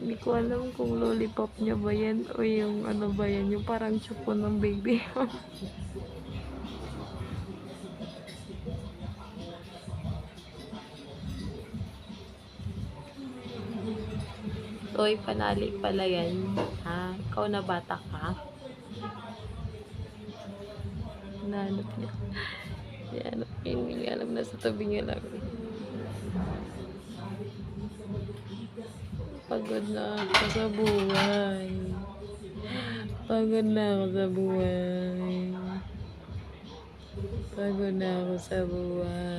Hindi ko alam kung lollipop niya ba yan o yung ano ba yan, yung parang chupo ng baby. Toy, panali pala yan. Ha? Ikaw na bata ka? Nahanap niya. Yan, hindi niya alam, nasa tabi niya lang. Pagod na ako sa buhay. Pagod na ako sa buhay. Pagod na ako sa buhay.